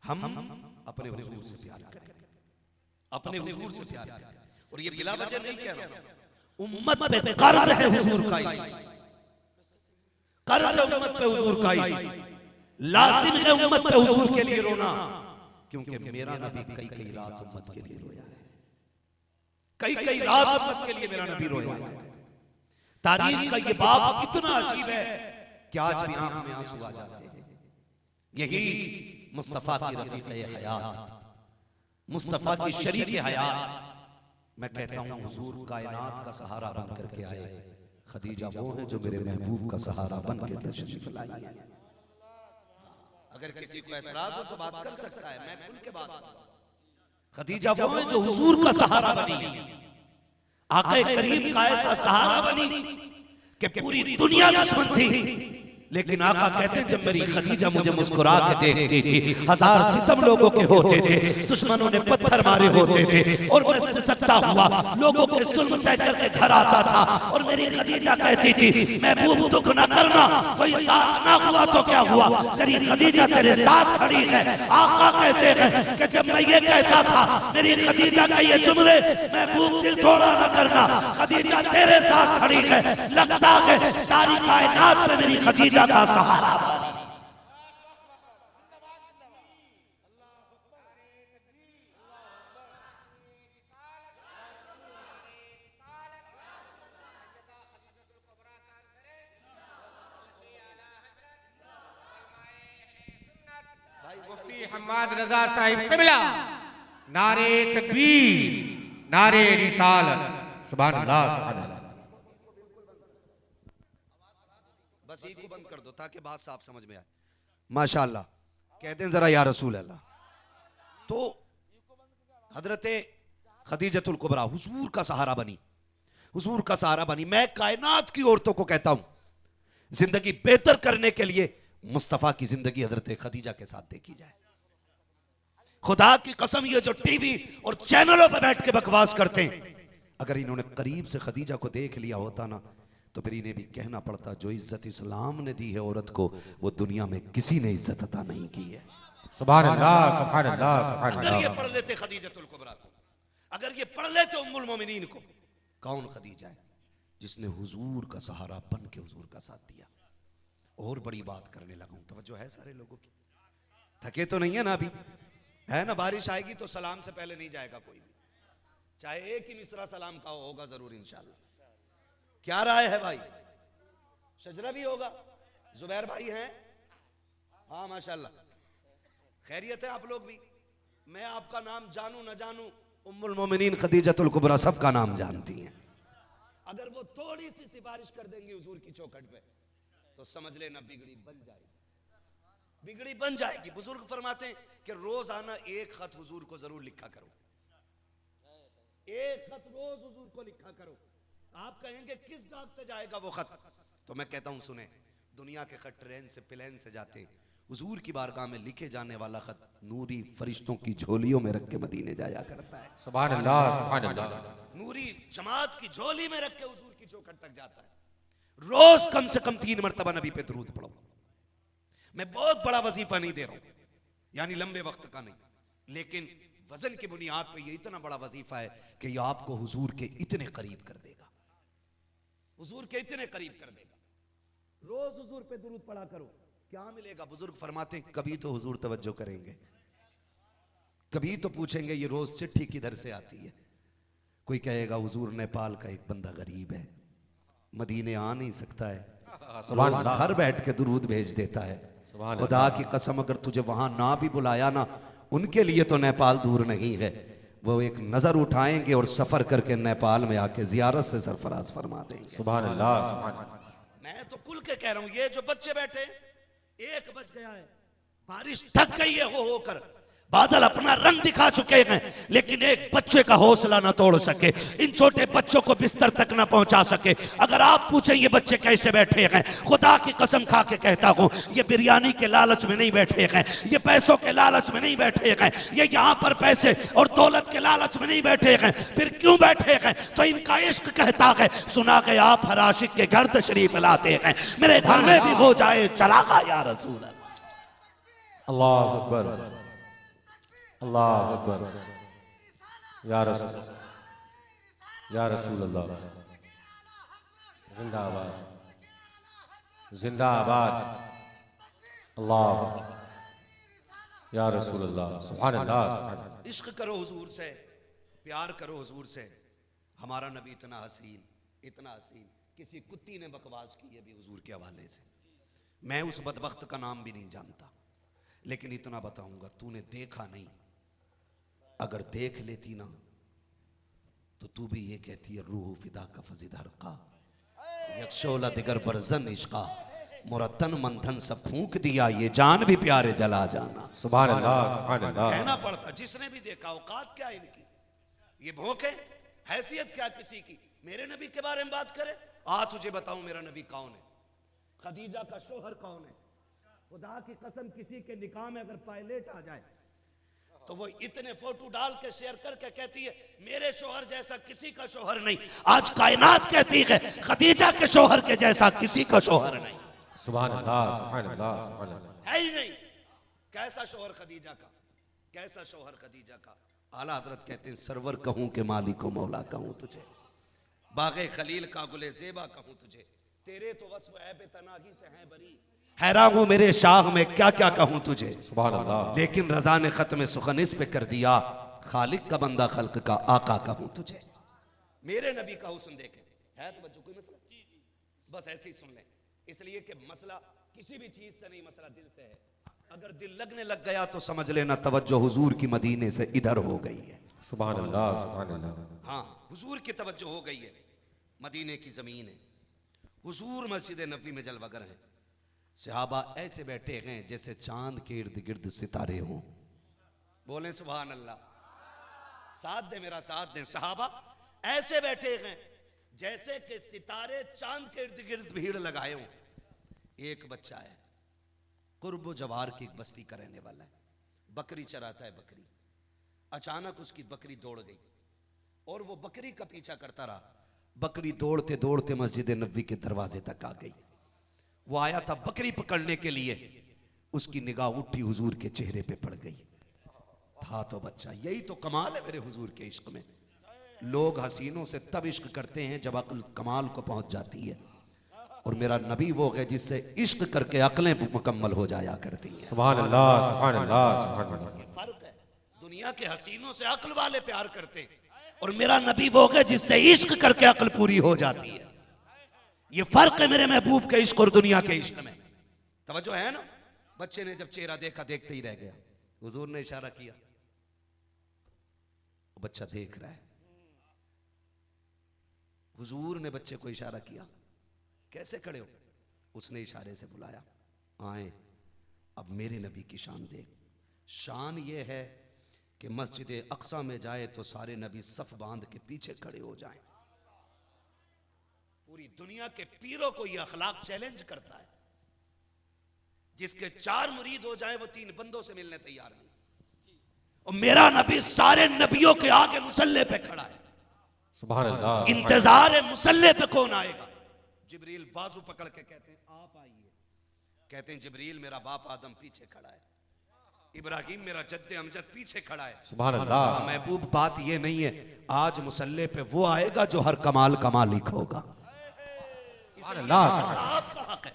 हम अपने हुजूर से प्यार करें, अपने हुजूर से प्यार करें। और ये बिला वजह नहीं कह रहा, उम्मत पे कर्ज है हुजूर का ही, कर्ज है उम्मत पे हुजूर का ही। लाजिम है उम्मत पे हुजूर के लिए रोना, क्योंकि मेरा नबी कई कई रात उम्मत के लिए रोया है, कई कई रात उम्मत के लिए मेरा नबी रोया है। तारीख का ये बाब इतना अजीब है कि आज भी आंख में आंसू आ जाते हैं। यही मुस्तफा की रफीक हयात, मुस्तफा की शरीक हयात। मैं कहता हूं हुजूर कायनात का सहारा बन करके आए। खदीजा वो है जो मेरे महबूब का सहारा बन के तशरीफ लाई है। अगर किसी को एतराज हो तो बात कर सकता है, मैं खुल के बात करूं। खदीजा वो है जो हुजूर का सहारा बनी, आका करीम का ऐसा सहारा बनी कि पूरी दुनिया दुश्मन थी, लेकिन आका कहते जब मेरी खदीजा मुझे मुस्कुरा के देखती थी, हजार सितम लोगों के होते थे, दुश्मनों ने पत्थर मारे होते थे, और मैं सिसकता हुआ लोगों के जुल्म सह करके घर आता था, और मेरी खदीजा कहती थी महबूब दुख ना करना, कोई साथ ना हुआ तो क्या हुआ, तेरी खदीजा तेरे साथ खड़ी है। आका कहते हैं कि जब मैं ये कहता था मेरी खदीजा का ये जुमले, महबूब दिल थोड़ा ना करना, खदीजा तेरे साथ खड़ी है। लगता है सारी कायनात में मेरी खदीजा का सहारा बनी। मुफ्ती हम्माद रजा साहिब क़िबला, नारे तकबीर, नारे रिसालत, सुभान अल्लाह सुभान अल्लाह। बस एक को बंद कर दो ताकि बात साफ समझ में आए। माशाअल्लाह कहते हैं जरा या रसूल अल्लाह। तो हजरत खदीजतुल कुबरा हुजूर का सहारा बनी, हुजूर का सहारा बनी। मैं कायनात की औरतों को कहता हूं जिंदगी बेहतर करने के लिए मुस्तफा की जिंदगी हजरत खदीजा के साथ देखी जाए। खुदा की कसम, ये जो टीवी और चैनलों पर बैठ के बकवास करते हैं, अगर इन्होंने करीब से खदीजा को देख लिया होता ना, तो फिर इन्हें भी कहना पड़ता जो इज्जत इस्लाम ने दी है औरत को, वो दुनिया में किसी ने इज्जत अता नहीं की है। सुभान अल्लाह सुभान अल्लाह सुभान अगर ये अल्लाह। पढ़ लेते खदीजतुल कुबरा को, अगर ये पढ़ लेते उम्मुल मोमिनीन को, कौन खदीजा है जिसने हुजूर का सहारा बन के हुजूर का साथ दिया। और बड़ी बात करने लगा हूं, तवज्जो है सारे लोगों की, थके तो नहीं है ना अभी, है ना। बारिश आएगी तो सलाम से पहले नहीं जाएगा कोई भी, चाहे एक ही मिसरा सलाम का होगा जरूर इंशाल्लाह। क्या राय है भाई? शजरा भी होगा, जुबैर भाई हैं, हाँ माशाल्लाह, खैरियत है आप लोग भी। मैं आपका नाम जानू न जानू, उम्मुल मोमिनीन खदीजतुल कुबरा सबका नाम जानती हैं। अगर वो थोड़ी सी सिफारिश कर देंगी हुजूर की चौखट पे, तो समझ लेना बिगड़ी बन जाएगी, बिगड़ी बन जाएगी। बुजुर्ग फरमाते हैं कि रोजाना एक खत हुजूर को जरूर लिखा करो, एक खत रोज हुजूर को लिखा करो। आप कहेंगे किस डाक से जाएगा वो खत, तो मैं कहता हूं सुने, दुनिया के खत ट्रेन से प्लेन से जाते हैं, हुजूर की बारगाह में लिखे जाने वाला खत नूरी फरिश्तों की झोलियों में रख के मदीने जाया करता है। सुभान अल्लाह सुभान अल्लाह। नूरी जमात की झोली में रख के हुजूर की चौखट तक जाता है। रोज कम से कम 3 मरतबा नबी पे दुरूद पढ़ो। मैं बहुत बड़ा वजीफा नहीं दे रहा हूं, यानी लंबे वक्त का नहीं, लेकिन वजन की बुनियाद पर यह इतना बड़ा वजीफा है कि यह आपको हुजूर के इतने करीब कर देगा, हुजूर के इतने करीब कर देगा। रोज हुजूर पे दुरूद पढ़ा करो, क्या मिलेगा? बुजुर्ग फरमाते हैं कभी तो हुजूर तवज्जो करेंगे, कभी तो पूछेंगे ये रोज चिट्ठी किधर से आती है। कोई कहेगा हुजूर नेपाल का एक बंदा गरीब है, मदीने आ नहीं सकता है, घर बैठ के दुरूद भेज देता है। खुदा की कसम अगर तुझे वहां ना भी बुलाया ना, उनके लिए तो नेपाल दूर नहीं है, वो एक नजर उठाएंगे और सफर करके नेपाल में आके जियारत से सरफराज फरमा देंगे। सुभान अल्लाह सुभान अल्लाह। मैं तो कुल के कह रहा हूं, ये जो बच्चे बैठे 1 बज गया है, बारिश थक गई है, हो होकर बादल अपना रंग दिखा चुके हैं, लेकिन एक बच्चे का हौसला ना तोड़ सके, इन छोटे बच्चों को बिस्तर तक ना पहुंचा सके। अगर आप पूछें ये बच्चे कैसे बैठे हैं, खुदा की कसम खा के कहता हूं, ये बिरयानी के लालच में नहीं बैठे हैं, ये पैसों के लालच में नहीं बैठे हैं, ये यहाँ पर पैसे और दौलत के लालच में नहीं बैठे हैं। फिर क्यों बैठे हैं? तो इनका इश्क कहता है, सुना के आप हर आशिक के घर तशरीफ लाते हैं, मेरे घर में भी हो जाए चरागा या रसूल अल्लाह। अल्लाह अकबर। अल्लाह अकबर। या रसूल अल्लाह। जिंदाबाद जिंदाबाद। अल्लाह या रसूल अल्लाह। सुभान अल्लाह सुभान अल्लाह। इश्क करो हुजूर से, प्यार करो हुजूर से। हमारा नबी इतना हसीन, इतना हसीन, किसी कुत्ती ने बकवास की है भी हुजूर के हवाले से। मैं उस बदबख्त का नाम भी नहीं जानता, लेकिन इतना बताऊंगा, तूने देखा नहीं, अगर देख लेती ना तो तू भी ये कहती है रूह फिदा का फजिद हरका यक्षोला दिगर बरजन इश्का मुरतन मंथन सब फूंक दिया, ये जान भी प्यारे जला जाना। सुभान अल्लाह सुभान अल्लाह। कहना पड़ता, जिसने भी देखा, औकात क्या है इनकी, ये भोंके, हैसियत क्या किसी की, मेरे नबी के बारे में बात करे। तुझे बताऊं मेरा नबी कौन है, खदीजा का शोहर कौन है। खुदा की कसम, किसी के निकाह में अगर पायलट आ जाए तो वो इतने फोटो डाल के शेयर करके कहती है मेरे शोहर जैसा किसी का शोहर नहीं। आज कायनात कहती है खदीजा के शोहर के जैसा किसी का शोहर नहीं। सुभान अल्लाह सुभान अल्लाह सुभान अल्लाह। है ही नहीं। कैसा शोहर खदीजा का, कैसा शोहर खदीजा का। आला हजरत कहते हैं सरवर कहूं के मालिक को मौला कहूं तुझे, बागे खलील का गुले जेबा कहूं तुझे, तेरे तो वस्फ ऐब तनाही से हैं बरी, हैरान हूं मेरे शाह में क्या क्या कहूं तुझे। सुभान अल्लाह। लेकिन रजा ने खत्म सुखन इस पे कर दिया, खालिक का बंदा खल्क का आका कहूं तुझे। मेरे नबी का हुस्न देखे है तो बच्चों कोई मसला, बस ऐसे ही सुन ले, इसलिए कि मसला किसी भी चीज से नहीं, मसला दिल से है। अगर दिल लगने लग गया तो समझ लेना तवज्जो हुजूर की मदीने से इधर हो गई है। सुभान अल्लाह सुभान अल्लाह। हाँ, हुजूर की तवज्जो हो गई है, मदीने की जमीन है, हुजूर मस्जिद नबी में जलवगर है। सहाबा ऐसे बैठे हैं जैसे चांद के इर्द गिर्द सितारे हों। बोले सुभान अल्लाह, साथ दे मेरा साथ दे। सहाबा ऐसे बैठे हैं जैसे कि सितारे चांद के इर्द गिर्द भीड़ लगाए हों। एक बच्चा है, कुर्ब जवार की एक बस्ती का रहने वाला है, बकरी चराता है। बकरी, अचानक उसकी बकरी दौड़ गई और वो बकरी का पीछा करता रहा। बकरी दौड़ते दौड़ते मस्जिद नबी के दरवाजे तक आ गई। वो आया था बकरी पकड़ने के लिए, उसकी निगाह उठी हुजूर के चेहरे पे पड़ गई। था तो बच्चा। यही तो कमाल है मेरे हुजूर के इश्क में। लोग हसीनों से तब इश्क करते हैं जब अक्ल कमाल को पहुंच जाती है, और मेरा नबी वो है जिससे इश्क करके अक्लें मुकम्मल हो जाया करती हैं। सुभान अल्लाह सुभान अल्लाह सुभान अल्लाह। ये फर्क है, दुनिया के हसीनों से अक्ल वाले प्यार करते हैं, और मेरा नबी वो है जिससे इश्क करके अक्ल पूरी हो जाती है। ये फर्क है मेरे महबूब के इश्क और दुनिया के इश्क में। तवज्जो है ना। बच्चे ने जब चेहरा देखा देखते ही रह गया। हुजूर ने इशारा किया, बच्चा देख रहा है। हुजूर ने बच्चे को इशारा किया, कैसे खड़े हो? उसने इशारे से बुलाया, आए। अब मेरे नबी की शान देख। शान ये है कि मस्जिद अक्सा में जाए तो सारे नबी सफ बांध के पीछे खड़े हो जाएं। पूरी दुनिया के पीरों को यह अखलाक चैलेंज करता है, जिसके 4 मुरीद हो जाए वो 3 बंदों से मिलने तैयार नहीं। और मेरा नबी सारे नबियों के आगे मुसल्ले पे खड़ा है। सुभान अल्लाह। इंतजार है मुसल्ले पे कौन आएगा। जिब्रील बाजू पकड़ के कहते हैं आप आइए। कहते हैं जिब्रील मेरा बाप आदम पीछे खड़ा है, इब्राहिम मेरा जद्दे अमजद पीछे खड़ा है। सुभान अल्लाह। महबूब बात ये नहीं है, आज मुसल्ले पे वो आएगा जो हर कमाल का मालिक होगा। आपका हक है।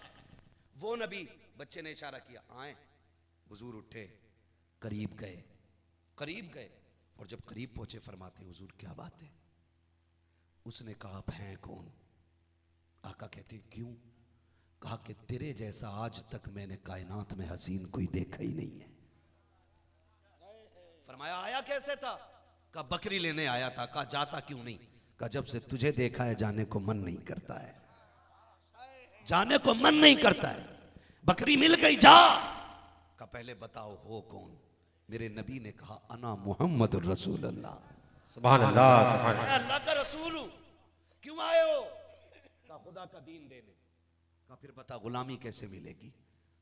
वो नबी, बच्चे ने इशारा किया, आए। हुजूर उठे, करीब गए, करीब गए, और जब करीब पहुंचे फरमाते हुजूर क्या बात है? उसने कहा आप हैं कौन? आका कहते क्यों? कहा कि तेरे जैसा आज तक मैंने कायनात में हसीन कोई देखा ही नहीं है। फरमाया आया कैसे था? कहा बकरी लेने आया था। कहा जाता क्यों नहीं? कहा जब से तुझे देखा है जाने को मन नहीं करता है, जाने को मन नहीं करता है। बकरी मिल गई, जा। कहा पहले बताओ हो कौन? मेरे नबी ने कहा अना मोहम्मद रसूल अल्लाह। सुभान अल्लाह सुभान मैं अल्लाह का रसूल हूं। क्यों आए हो? कहा खुदा का दीन देने। कहा फिर बता गुलामी कैसे मिलेगी?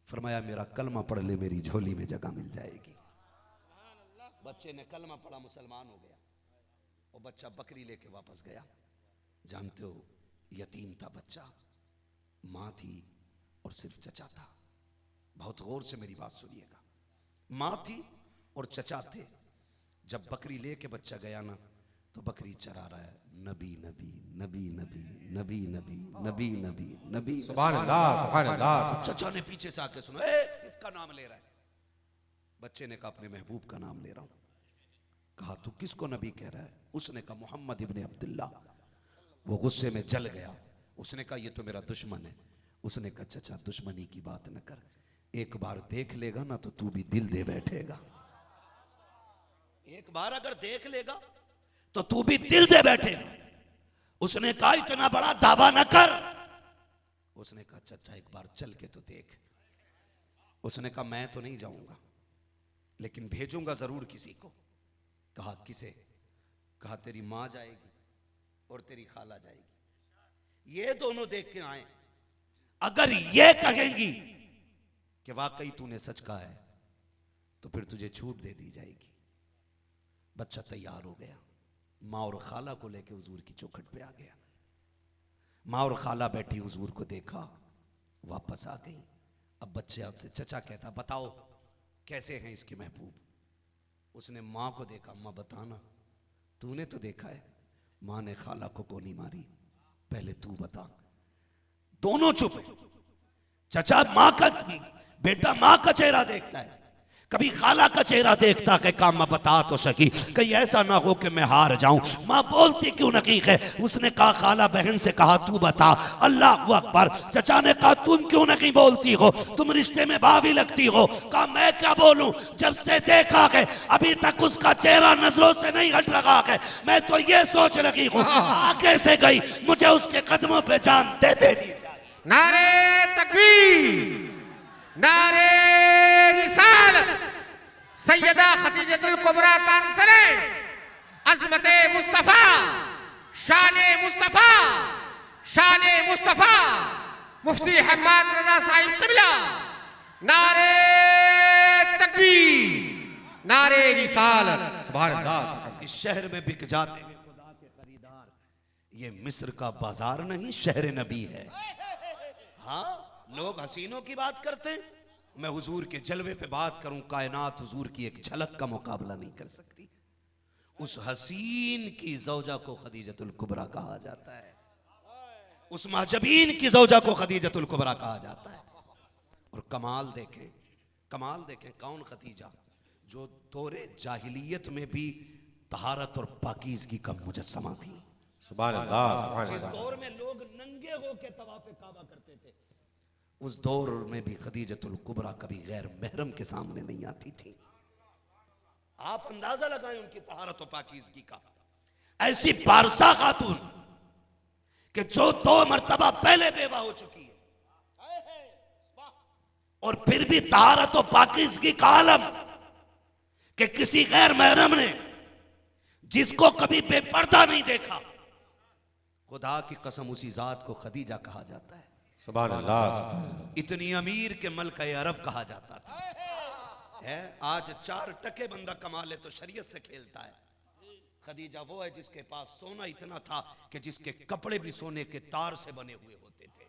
फरमाया मेरा कलमा पढ़ ले, मेरी झोली में जगह मिल जाएगी। बच्चे ने कलमा पढ़ा, मुसलमान हो गया। और बच्चा बकरी लेके वापस गया। जानते हो यतीम था बच्चा, माँ थी और सिर्फ चचा था। बहुत गौर से मेरी बात सुनिएगा। माँ थी और चचा थे। जब बकरी लेके बच्चा गया ना तो बकरी चरा रहा है, नबी नबी नबी नबी नबी नबी नबी नबी नबी। सुभान अल्लाह, सुभान अल्लाह। चचा ने पीछे से आके सुना, ए किसका नाम ले रहा है? बच्चे ने कहा अपने महबूब का नाम ले रहा हूं। कहा तू किसको नबी कह रहा है? उसने कहा मोहम्मद इब्ने अब्दुल्ला। वो गुस्से में जल गया। उसने कहा ये तो मेरा दुश्मन है। उसने कहा चचा दुश्मनी की बात न कर, एक बार देख लेगा ना तो तू भी दिल दे बैठेगा। एक बार अगर देख लेगा तो तू भी दिल दे बैठेगा। उसने कहा इतना बड़ा दावा न कर। उसने कहा चचा एक बार चल के तो देख। उसने कहा मैं तो नहीं जाऊंगा लेकिन भेजूंगा जरूर किसी को। कहा किसे? कहा तेरी मां जाएगी और तेरी खाला जाएगी, ये दोनों देख के आए। अगर ये कहेंगी कि वाकई तूने सच कहा है तो फिर तुझे छूट दे दी जाएगी। बच्चा तैयार हो गया, माँ और खाला को लेके हुजूर की चौखट पे आ गया। माँ और खाला बैठी, हुजूर को देखा, वापस आ गई। अब बच्चे से चचा कहता बताओ कैसे हैं इसके महबूब? उसने माँ को देखा, माँ बताना, तूने तो देखा है। माँ ने खाला को गोली मारी, पहले तू बता। दोनों चुप। चचा माँ का बेटा माँ का चेहरा देखता है, कभी खाला का चेहरा देखता है। काम मैं बता तो सकी, कहीं ऐसा ना हो कि मैं हार जाऊं। माँ बोलती क्यों नहीं है? उसने कहा खाला बहन से कहा तू बता। अल्लाह अकबर। चचा ने कहा तुम क्यों नहीं बोलती हो? तुम रिश्ते में भाभी लगती हो। कहा मैं क्या बोलूं, जब से देखा है अभी तक उसका चेहरा नजरों से नहीं हट रहा है। मैं तो ये सोच लगी हूँ आगे से गई मुझे उसके कदमों पे जान दे देनी। नारे तकबीर, नारे रिसालत, सैयदा खदीजतुल कुबरा कॉन्फ्रेंस, अज़मते मुस्तफा, शाने मुस्तफा, शाने मुस्तफा, मुफ्ती हम्माद रजा साहिब क़िबला। नारे तकबीर, नारे रिसालत। सुभान अल्लाह, सुभान अल्लाह। इस शहर में बिक जाते हैं खुदा के खरीदार। ये मिस्र का बाजार नहीं, शहर नबी है। हाँ, लोग हसीनों की बात करते हैं, मैं हुजूर के जलवे पे बात करूं। कायनात हुजूर की एक झलक का मुकाबला नहीं कर सकती। उस हसीन की जौजा को खदीजतुल कुबरा कहा जाता है। उस महजबीन की जौजा को खदीजतुल कुबरा कहा जाता है। और कमाल देखें कौन खदीजा, जो दौरे जाहिलियत में भी तहारत और पाकीज़गी का मुजस्समा थी। सुभान अल्लाह, सुभान जिस अल्लाह। दौर में लोग नंगे होके तवाफ़े काबा करते थे, उस दौर में भी खदीजतुल कुबरा कभी गैर महरम के सामने नहीं आती थी। आप अंदाजा लगाएं उनकी तहारत और पाकीज़गी का। ऐसी पारसा खातून कि जो 2 मरतबा पहले बेवा हो चुकी है और फिर भी तहारत और पाकीज़गी का आलम कि किसी गैर महरम ने जिसको कभी बेपर्दा नहीं देखा। खुदा की कसम उसी जात को खदीजा कहा जाता है। सुभान अल्लाह, सुभान अल्लाह। इतनी अमीर के मल्क अरब कहा जाता था। है आज 4 टके बंदा कमा ले तो शरीयत से खेलता है। खदीजा वो है जिसके पास सोना इतना था कि जिसके कपड़े भी सोने के तार से बने हुए होते थे।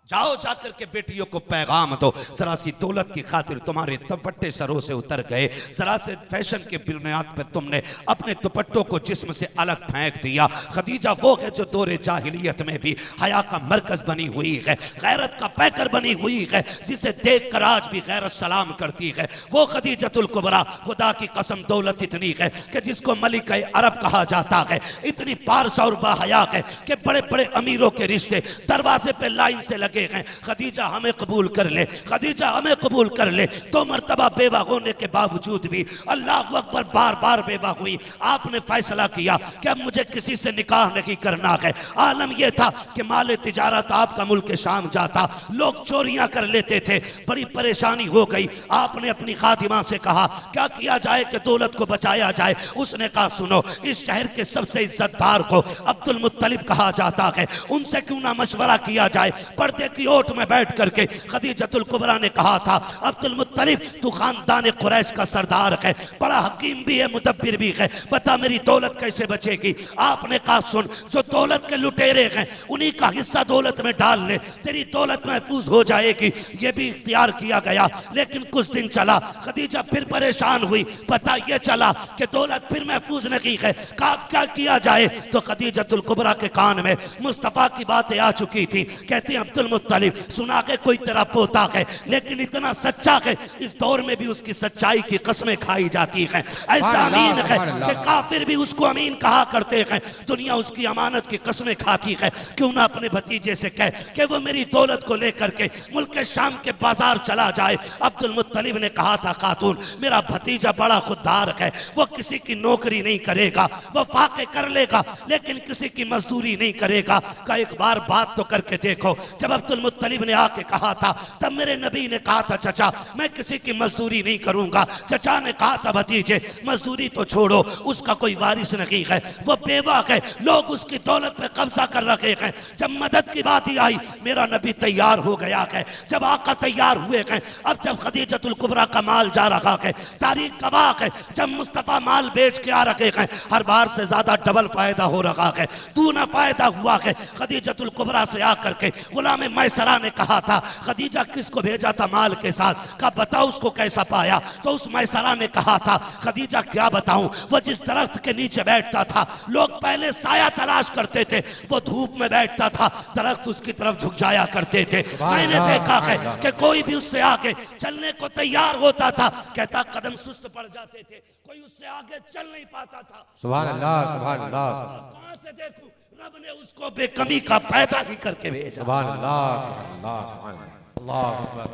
जाओ जाकर के बेटियों को पैगाम दो, जरा सी दौलत की खातिर तुम्हारे दुपट्टे सरों से उतर गए, जरा से फैशन के बुनियाद पर तुमने अपने दुपट्टों को जिस्म से अलग फेंक दिया। खदीजा वो है जो दौरे जाहिलियत में भी हया का मरकज बनी हुई है, गैरत का पैकर बनी हुई है, जिसे देख कर आज भी गैरत सलाम करती है। वो खदीजतुल कुबरा, खुदा की कसम दौलत इतनी है कि जिसको मलिक अरब कहा जाता है, इतनी पारसा और बाहया है कि बड़े बड़े अमीरों के रिश्ते दरवाजे पे लाइन से लगे हैं। खदीजा हमें कबूल कर ले, खदीजा हमें कबूल कर ले। 2 मरतबा बेवा होने के बावजूद भी अल्लाह अकबर बार बार बेवा हुई। आपने फैसला किया कि अब मुझे किसी से निकाह नहीं करना है। आलम यह था कि माल तिजारत आपका मुल्क शाम जाता, लोग चोरियां कर लेते थे, बड़ी परेशानी हो गई। आपने अपनी खादिमा से कहा क्या किया जाए कि दौलत को बचाया जाए। उसने कहा सुनो, इस शहर के सबसे इज्जतदार को अब्दुल मुत्तलिब कहा जाता है, उनसे क्यों ना मशवरा किया जाए। पर्दे की ओट में बैठ करके खदीजतुल कुबरा ने कहा था अब्दुल मुत्तलिब मुत्तलिब तू खानदान कुरैश का सरदार है, बड़ा हकीम भी है, मुदब्बिर भी है, बता मेरी दौलत कैसे बचेगी? आपने कहा सुन, जो दौलत के लुटेरे हैं उन्हीं का हिस्सा दौलत में डाल ले, तेरी दौलत महफूज हो जाएगी। ये भी इख्तियार किया गया, लेकिन कुछ दिन चला, खदीजा फिर परेशान हुई, पता ये चला कि दौलत फिर महफूज नहीं है। कहा क्या किया जाए? तो खदीजतुल कुबरा के कान में मुस्तफ़ा की बातें आ चुकी थी। कहती अब्दुल मुत्तलिब सुना के कोई तेरा पोता है, लेकिन इतना सच्चा है इस दौर में भी उसकी सच्चाई की कसमें खाई जाती हैं। ऐसा अमीन है कि काफिर भी उसको अमीन कहा करते हैं, दुनिया उसकी अमानत की कसमें खाती है। क्यों ना अपने भतीजे से कहे कि वो मेरी दौलत को लेकर के मुल्क शाम के बाजार चला जाए। अब्दुल मुत्तलिब ने कहा था खातून मेरा भतीजा बड़ा खुददार है, वो किसी की नौकरी नहीं करेगा, वो फाके कर लेगा लेकिन किसी की मजदूरी नहीं करेगा। का एक बार बात तो करके देखो। जब अब्दुल मुत्तलिब ने आके कहा था तब मेरे नबी ने कहा था चचा मैं किसी की मजदूरी नहीं करूंगा। चचा ने कहा था भतीजे मजदूरी तो छोड़ो, उसका कोई वारिस नहीं है, वो बेवा है, लोग उसकी दौलत पे कब्जा कर रखे हैं। जब मदद की बात ही आई मेरा नबी तैयार हो गया है। जब आका तैयार हुए हैं, अब जब खदीजतुल कुबरा का माल जा रहा है, तारीख गवाह है, जब मुस्तफ़ा माल बेच के आ रखे हैं, हर बार से ज्यादा डबल फायदा हो रहा है, दूना फायदा हुआ है। खदीजतुल कुबरा से आकर के गुलाम मैसरा ने कहा था खदीजा किसको भेजा था माल के साथ? कहा बताओ उसको कैसा पाया? तो उस मैसरा ने कहा था खदीजा क्या बताऊं, वो जिस दरख्त के नीचे बैठता था लोग पहले साया तलाश करते थे, वो धूप में बैठता था, दरख्त उसकी तरफ झुक जाया करते थे। मैंने देखा है कि कोई भी उससे आगे चलने को तैयार होता था, कहता कदम सुस्त पड़ जाते थे, कोई उससे आगे चल नहीं पाता था। सुभान अल्लाह, सुभान अल्लाह। कहां से देखूं, रब ने उसको बेकमी का पैदा ही करके भेजा। सुभान अल्लाह, सुभान अल्लाह, सुभान अल्लाह, अल्लाह अकबर,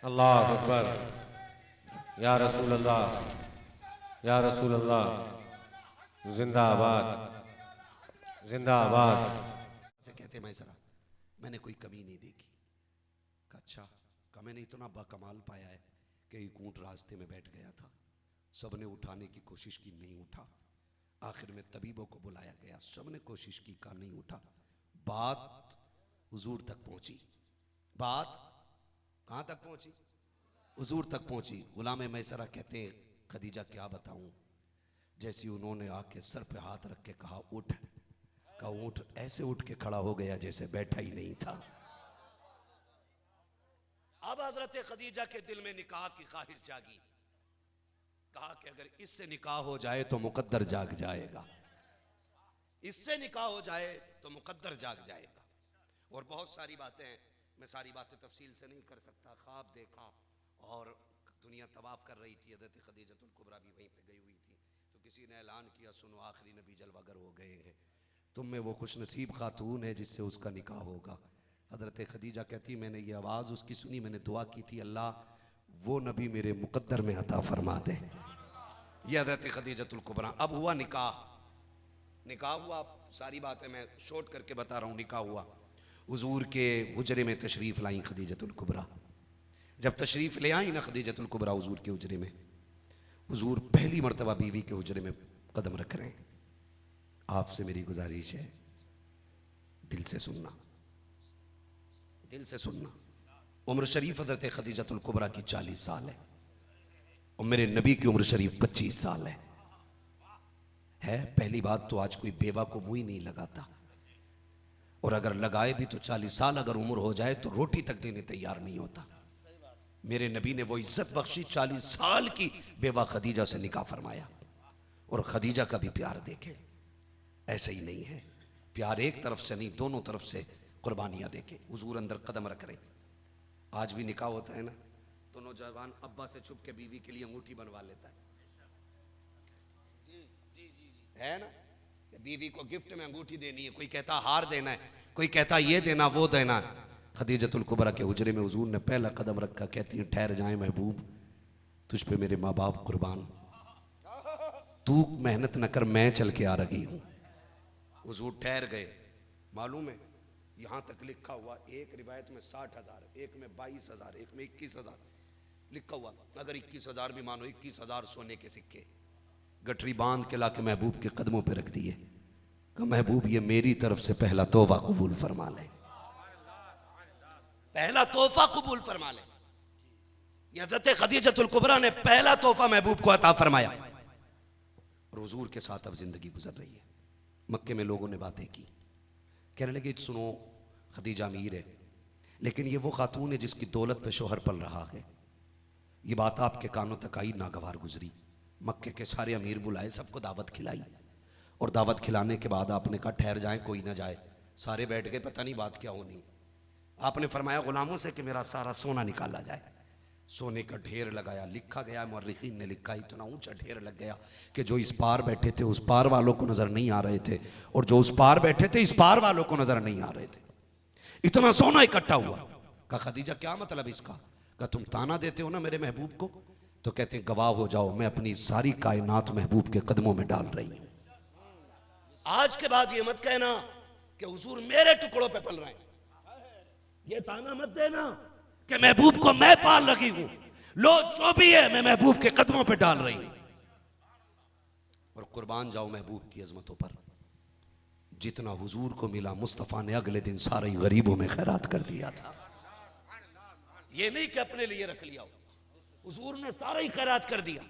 अल्लाह अकबर, या रसूल अल्लाह, या रसूल अल्लाह, जिंदाबाद, जिंदाबाद। से कहते मैसरा मैंने कोई कमी नहीं देखी। अच्छा का मैंने इतना बाकमाल पाया है कि एक ऊंट रास्ते में बैठ गया था, सबने उठाने की कोशिश की, नहीं उठा। आखिर में तबीबों को बुलाया गया, सबने कोशिश की, का नहीं उठा। बात हुजूर तक पहुंची। बात कहां तक पहुंची? हुजूर तक पहुंची। गुलाम मैसरा कहते हैं खदीजा क्या बताऊं, जैसी उन्होंने आके सर पे हाथ रख के कहा उठ, का ऊंट ऐसे उठ के खड़ा हो गया जैसे बैठा ही नहीं था। अब हजरत खदीजा के दिल में निकाह की ख्वाहिश जागी। कहा कि अगर इससे निकाह हो जाए तो मुकद्दर जाग जाएगा, इससे निकाह हो जाए तो मुकद्दर जाग जाएगा। और बहुत सारी बातें हैं, मैं सारी बातें तफसील से नहीं कर सकता। ख्वाब देखा और दुनिया तवाफ कर रही थी, हजरत खदीजतुल कुबरा भी वहीं पे गई हुई थी, तो किसी ने ऐलान किया सुनो आखिरी नबी जलवागर हो गए हैं, तुम में वो खुश नसीब खातून है जिससे उसका निकाह होगा। हजरत खदीजा कहती मैंने ये आवाज़ उसकी सुनी, मैंने दुआ की थी अल्लाह वो नबी मेरे मुकद्दर में अता फरमा दे। ये हजरत खदीजतुल कुबरा। अब हुआ निकाह, निकाह हुआ, सारी बातें मैं शॉर्ट करके बता रहा हूँ। निकाह हुआ, हुजूर के हुजरे में तशरीफ़ लाई खदीजतुल कुबरा। जब तशरीफ़ ले आई ना खदीजतुल कुबरा हुजूर के हुजरे में, हुजूर पहली मरतबा बीवी के हुजरे में कदम रख रहे हैं। आपसे मेरी गुजारिश है दिल से सुनना, दिल से सुनना। उम्र शरीफ हज़रत खदीजतुल कुबरा की 40 साल है और मेरे नबी की उम्र शरीफ 25 साल है। पहली बात तो आज कोई बेवा को मुंह ही नहीं लगाता, और अगर लगाए भी तो 40 साल अगर उम्र हो जाए तो रोटी तक देने तैयार नहीं होता। मेरे नबी ने वो इज्जत बख्शी, 40 साल की बेवा खदीजा से निकाह फरमाया। और खदीजा का भी प्यार देखे, ऐसे ही नहीं है प्यार एक तरफ से नहीं, दोनों तरफ से कुर्बानियां देके हुजूर अंदर कदम रख रहे। आज भी निकाह होता है ना तो नौजवान अब्बा से छुप के बीवी के लिए अंगूठी बनवा लेता है ना, बीवी को गिफ्ट में अंगूठी देनी है, कोई कहता हार देना है, कोई कहता ये देना वो देना है। खदीजतुल कुबरा के हुजरे में हुजूर ने पहला कदम रखा, कहती है ठहर जाए महबूब, तुझ पे मेरे माँ बाप कुर्बान, तू मेहनत न कर, मैं चल के आ रही हूँ। हुजूर ठहर गए। मालूम है यहाँ तक लिखा हुआ, एक रिवायत में 60,000, एक में 22,000, एक में 21,000 लिखा हुआ। अगर 21,000 भी मानो, 21,000 सोने के सिक्के गठरी बांध के लाके महबूब के कदमों पे रख दिए। कि महबूब ये मेरी तरफ से पहला तोहफा कबूल फरमा ले, पहला तोहफा कबूल फरमा ले। हज़रत खदीजतुल कुबरा ने पहला तोहफा महबूब को अता फरमाया और हुजूर के साथ अब जिंदगी गुजर रही है। मक्के में लोगों ने बातें की, कहने लगे सुनो खदीजा अमीर है, लेकिन ये वो खातून है जिसकी दौलत पे शोहर पल रहा है। ये बात आपके कानों तक आई, नागवार गुजरी। मक्के के सारे अमीर बुलाए, सबको दावत खिलाई और दावत खिलाने के बाद आपने कहा ठहर जाए, कोई ना जाए। सारे बैठ गए, पता नहीं बात क्या होनी। आपने फरमाया गुलामों से कि मेरा सारा सोना निकाला जाए। सोने का ढेर लगाया, लिखा गया, मुअर्रिखीन ने लिखा, इतना ऊंचा ढेर लग गया कि जो इस पार बैठे थे उस पार वालों को नजर नहीं आ रहे थे, और जो उस पार बैठे थे इस पार वालों को नजर नहीं आ रहे थे। इतना सोना इकट्ठा हुआ। कहा खदीजा क्या मतलब इसका? कहा तुम ताना देते हो ना मेरे महबूब को, तो कहते हैं गवाह हो जाओ, मैं अपनी सारी कायनात महबूब के कदमों में डाल रही हूं। आज के बाद ये मत कहना कि हुजूर मेरे टुकड़ों पे पल रहे हैं। ये ताना मत देना कि महबूब को मैं पाल रही हूं। लो जो भी है मैं महबूब के कदमों पे डाल रही हूं। और कुर्बान जाओ महबूब की अजमतों पर। जितना हुजूर को मिला मुस्तफा ने अगले दिन सारे गरीबों में खैरात कर दिया था। ये नहीं कि अपने लिए रख लिया, हुजूर ने सारा ही खैरात कर दिया।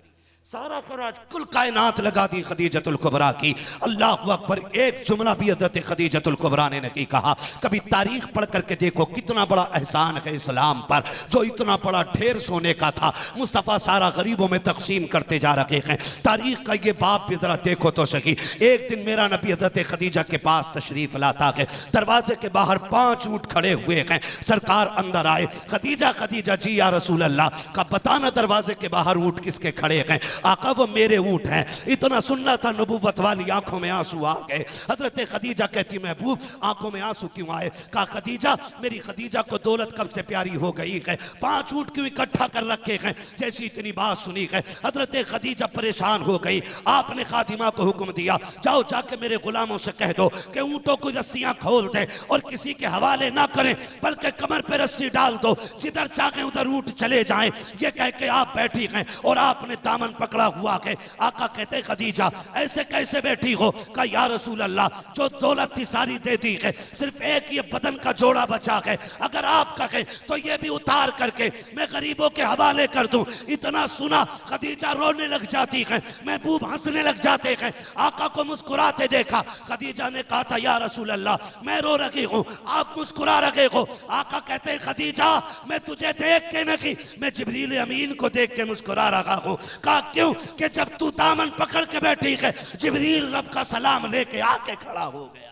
सारा खराज कुल कायनात लगा दी खदीजतुल कुबरा की। अल्लाह अकबर। एक जुमला भी हज़रत खदीजतुल कुबरा ने नहीं कहा। कभी तारीख पढ़ करके देखो कितना बड़ा एहसान है इस्लाम पर, जो इतना बड़ा ढेर सोने का था मुस्तफ़ा सारा गरीबों में तकसीम करते जा रहे हैं। तारीख का ये बाप भी जरा देखो तो सही। एक दिन मेरा नबी हज़रत खदीजा के पास तशरीफ लाता है। दरवाजे के बाहर 5 ऊँट खड़े हुए हैं। सरकार अंदर आए, खदीजा खदीजा जी या रसूल अल्लाह का बताना दरवाजे के बाहर ऊँट किसके खड़े हैं? आका वो मेरे ऊँट हैं। इतना सुनना था, नबूवत वाली आंखों में आंसू आ गए। हजरत खदीजा कहती महबूब आंखों में आंसू क्यों आए? कहा खदीजा मेरी खदीजा को दौलत कब से प्यारी हो गई है, 5 ऊँट क्यों इकट्ठा कर रखे हैं? जैसी इतनी बात सुनी है हजरत खदीजा परेशान हो गई। आपने खातिमा को हुक्म दिया जाओ जाके मेरे गुलामों से कह दो कि ऊँटों की रस्सियां खोल दे और किसी के हवाले ना करें, बल्कि कमर पे रस्सी डाल दो, जिधर चाहे उधर ऊँट चले जाएं। ये कह के आप बैठी हैं और आपने दामन पकड़ा हुआ है। आका कहते खदीजा ऐसे कैसे बैठी हो? कहा या रसूल अल्लाह जो दौलत थी सारी दे दी है, सिर्फ एक ये बदन का जोड़ा बचा है, अगर आप कहे तो ये भी उतार करके मैं गरीबों के हवाले कर दूं। इतना सुना खदीजा रोने लग जाती है, महबूब हंसने लग जाते हैं। आका को मुस्कुराते देखा। खदीजा ने कहा था या रसूल अल्लाह मैं रो रही हूं, आप मुस्कुरा रहे हो। आका कहते हैं खदीजा मैं तुझे देख के नहीं, मैं जिब्रील अमीन को देख के मुस्कुरा रहा हूं। कहा क्यों? कि जब तू दामन पकड़ के बैठी है जिब्रील रब का सलाम लेके आके खड़ा हो गया है।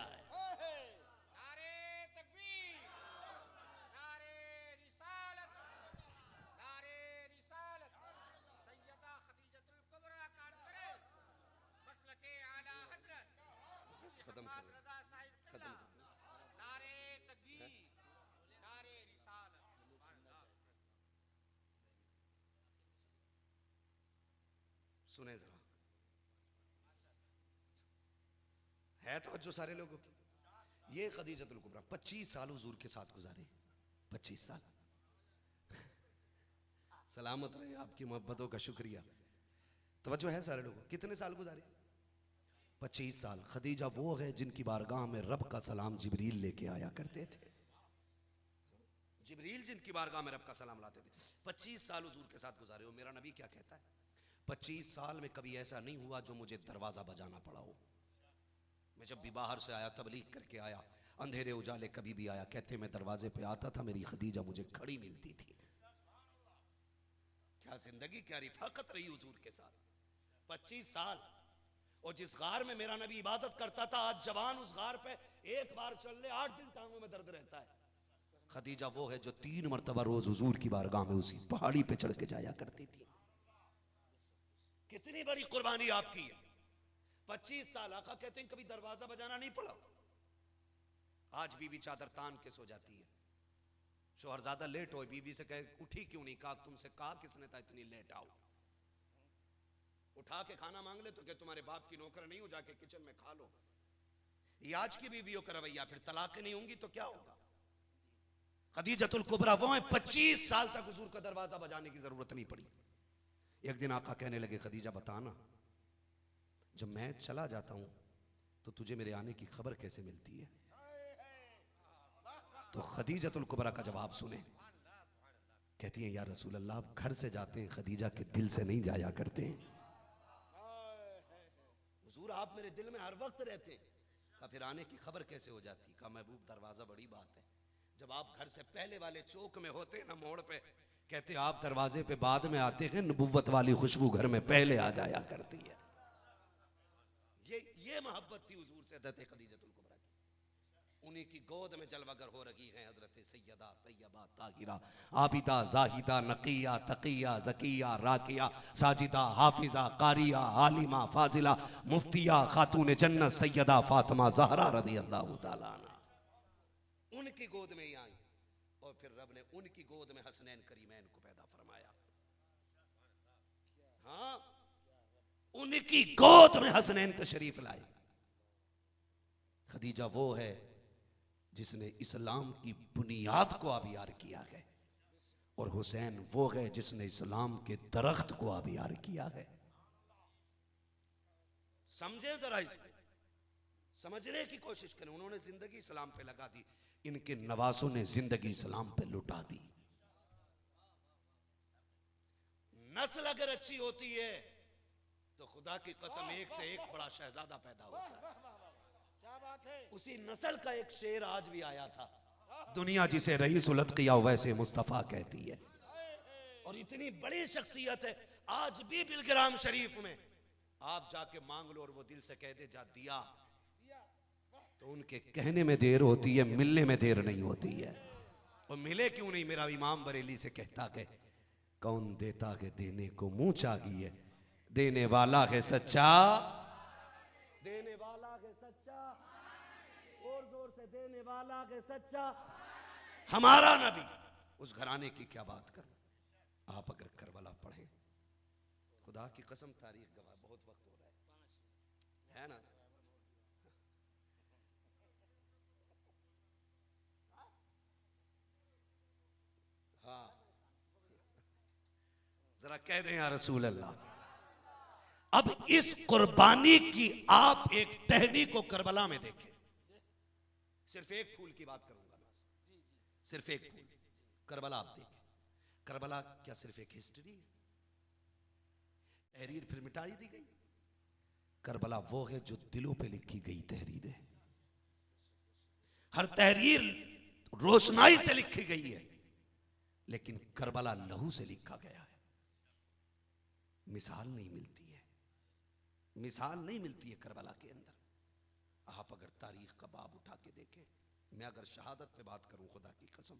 सुने जरा, है तवज्जो सारे लोगों की। ये खदीजतुल कुबरा 25 साल हुजूर के साथ गुजारे। 25 साल। सलामत रहे, आपकी मोहब्बतों का शुक्रिया। तवज्जो है सारे लोगों। कितने साल गुजारे? 25 साल। खदीजा वो है जिनकी बारगाह में रब का सलाम जिब्रील लेके आया करते थे। जिब्रील जिनकी बारगाह में रब का सलाम लाते थे। 25 साल हुजूर के साथ गुजारे हो। मेरा नबी क्या कहता है? 25 साल में कभी ऐसा नहीं हुआ जो मुझे दरवाजा बजाना पड़ा हो। मैं जब भी बाहर से आया, तबलीग करके आया, अंधेरे उजाले कभी भी आया, कहते मैं दरवाजे पे आता था, मेरी खदीजा मुझे खड़ी मिलती थी। क्या जिंदगी, क्या रिफाकत रही हुजूर के साथ। 25 साल। और जिस गार में मेरा नबी इबादत करता था, आज जवान उस गार पे एक बार चल ले 8 दिन टांगों में दर्द रहता है। खदीजा वो है जो 3 मरतबा रोज हुजूर की बारगाह में उसी पहाड़ी पे चढ़ के जाया करती थी। कितनी बड़ी कुर्बानी आपकी है। 25 साल। आका कहते हैं कभी दरवाजा बजाना नहीं पड़ा। आज बीवी चादर तान के सो जाती है, शोहरजादा लेट हो, बीवी से कहे उठी क्यों नहीं? कहा तुमसे कहा किसने था इतनी लेट आओ? उठा के खाना मांग ले तो क्या तुम्हारे बाप की नौकर नहीं हो, जाके किचन में खा लो। ये आज की बीवियों का रवैया। फिर तलाक नहीं होंगी तो क्या होगा? खदीजतुल कुबरा वो है 25 साल तक हुजूर का दरवाजा बजाने की जरूरत नहीं पड़ी। एक दिन आका कहने लगे खदीजा बताना जब मैं चला जाता हूं तो तुझे मेरे आने की खबर कैसे मिलती है? तो खदीजतुल कुबरा का जवाब सुने। कहती हैं या रसूल अल्लाह, आप घर से जाते हैं, खदीजा के दिल से नहीं जाया करते हैं। हुजूर आप मेरे दिल में हर वक्त रहते हैं। कहा फिर आने की खबर कैसे हो जाती? कहा महबूब दरवाजा बड़ी बात है, जब आप घर से पहले वाले चौक में होते ना, मोड़ पे, कहते आप दरवाजे पे बाद में आते हैं, नबुव्वत वाली खुशबू घर में पहले आ जाया करती है। ये मोहब्बत थी हुजूर से हज़रत खदीजतुल कुबरा की। उन्हीं की गोद में जलवागर हो रही हैं हजरत सैयदा तैयबा ताहिरा आबिदा जाहिदा नकिया तकिया जकिया राकिया साजिदा हाफिजा कारिया आलिमा फाजिला मुफ्तिया खातून जन्नत सैयदा फातिमा ज़हरा रज़ियल्लाहु ताला अन्हा। उनकी गोद में ही आई और फिर रब ने उनकी गोद में हसनैन करीमैन को पैदा फरमाया। हाँ, उनकी गोद में हसनैन तशरीफ लाए। खदीजा वो है जिसने इस्लाम की बुनियाद को आबियार किया है, और हुसैन वो है जिसने इस्लाम के दरख्त को आबियार किया है। समझे जरा, इसको समझने की कोशिश करें। उन्होंने जिंदगी इस्लाम पे लगा दी, इनके नवासों ने जिंदगी इस्लाम पे लुटा दी। नस्ल अगर अच्छी होती है तो खुदा की कसम एक से एक बड़ा शहजादा पैदा होता है। क्या बात है? उसी नस्ल का एक शेर आज भी आया था, दुनिया जिसे रईस उलट किया वैसे मुस्तफा कहती है। और इतनी बड़ी शख्सियत है, आज भी बिलग्राम शरीफ में आप जाके मांग लो और वो दिल से कह दे जा दिया, तो उनके कहने में देर होती है, मिलने में देर नहीं होती है। और मिले क्यों नहीं? मेरा इमाम बरेली से कहता है कौन देता है देने को मुंह चाही है, देने वाला है सच्चा, देने वाला है सच्चा, और जोर से देने वाला है सच्चा। हमारा नबी, उस घराने की क्या बात करूं। आप अगर करबला पढ़े, खुदा की कसम तारीख गवाह, बहुत वक्त हो रहा है ना? हाँ, जरा कह दें या रसूल अल्लाह। अब इस कुर्बानी की आप एक टहनी को करबला में देखें। सिर्फ एक फूल की बात करूंगा मैं, सिर्फ एक फूल। करबला आप देखें। करबला क्या सिर्फ एक हिस्ट्री है? तहरीर फिर मिटाई दी गई। करबला वो है जो दिलों पे लिखी गई तहरीर है। हर तहरीर रोशनाई से लिखी गई है, लेकिन करबला लहू से लिखा गया है। मिसाल नहीं मिलती है, मिसाल नहीं मिलती है करबला के अंदर। आप अगर तारीख का बाब उठा के देखें, मैं अगर शहादत पे बात करूं, खुदा की कसम,